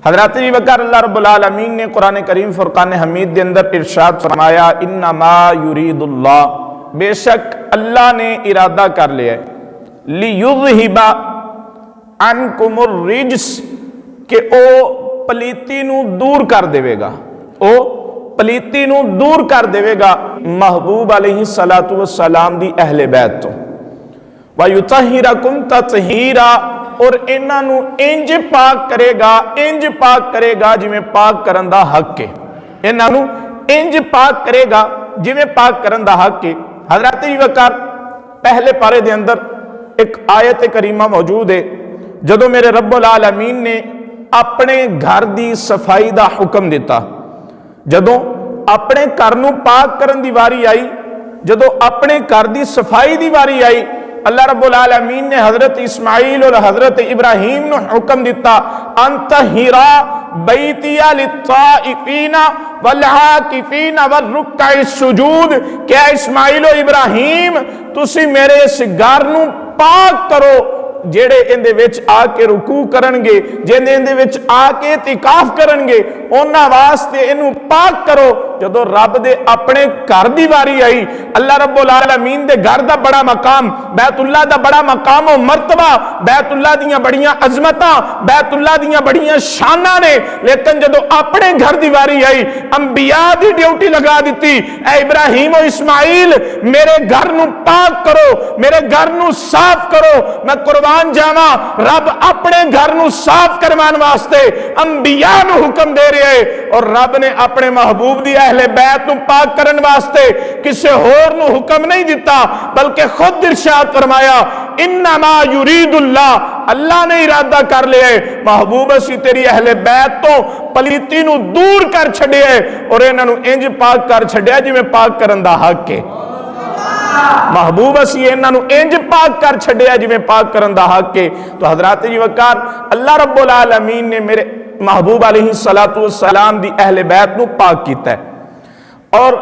حضرات جی وقار اللہ رب العالمین نے قرآن کریم فرقان حمید کے اندر ارشاد فرمایا انما یرید اللہ، بے شک اللہ نے ارادہ کر لیا ہے لیذہب عنکم الرجس، کہ او پلیتی نو دور کر دے گا، او پلیتی نو دور کر دے گا محبوب علیہ السلام دی اہل بیت تو، وَيُطَهِّرَكُمْ تَطْهِيرًا، اور انہاں نو انج پاک کرے گا جی میں پاک کرن دا حق ہے، انہاں نو انج پاک کرے گا جی میں پاک کرن دا حق ہے۔ حضرات جی وقار پہلے پارے دے اندر ایک آیت کریمہ موجود ہے، جدو میرے رب العالمین نے اپنے گھر دی صفائی دا حکم دیتا، جدو اپنے گھر نو پاک کرن دی واری آئی، جدو اپنے گھر دی صفائی دی واری آئی، اللہ رب العالمین نے حضرت اسماعیل اور حضرت ابراہیم نو حکم دیتا انطہرا بیتی للطائفین والعاکفین والرکع السجود، کیا اسماعیل و ابراہیم تسی میرے اس گھر نو پاک کرو، جیڑے اندے وچ آ کے رکوع کرنگے، جیڑے اندے وچ آ کے اعتکاف کرنگے، انہاں واسطے انہوں پاک کرو۔ جدو رب دے اپنے گھر دی واری آئی، اللہ رب العالمین دے گھر دا بڑا مقام، بیت اللہ دا بڑا مقام و مرتبہ، بیت اللہ دیاں بڑیاں عظمتاں، بیت اللہ دیاں بڑیاں شاناں نے، لیکن جدو اپنے گھر دی واری آئی انبیاء دی ڈیوٹی لگا دیتی، اے ابراہیم و اسماعیل میرے گھر نو پاک کرو، میرے گھر نو صاف کرو، میں قربان جاواں رب اپنے گھر نو صاف کرمان واسطے انبیاء نو حکم دے رہے ہیں، اور رب نے اپنے محبوب دی اہل بیت نو پاک کرن واسطے کسے ہور نو حکم نہیں دیتا، بلکہ خود ارشاد فرمایا انما یرید اللہ، اللہ نے ارادہ کر لیا ہے محبوب اسی تیری اہل بیت تو پلیتی نو دور کر چھڑے ہے، اور انہاں نو انج پاک کر چھڑیا جی میں پاک کرن دا حق ہے، محبوب اسی انہاں نو انج پاک کر چھڑیا جی میں پاک کرن دا حق ہے۔ تو حضرات جی وقار اللہ رب العالمین نے میرے محبوب علیہ السلام دی اہل بیت نو پاک کیتا ہے، اور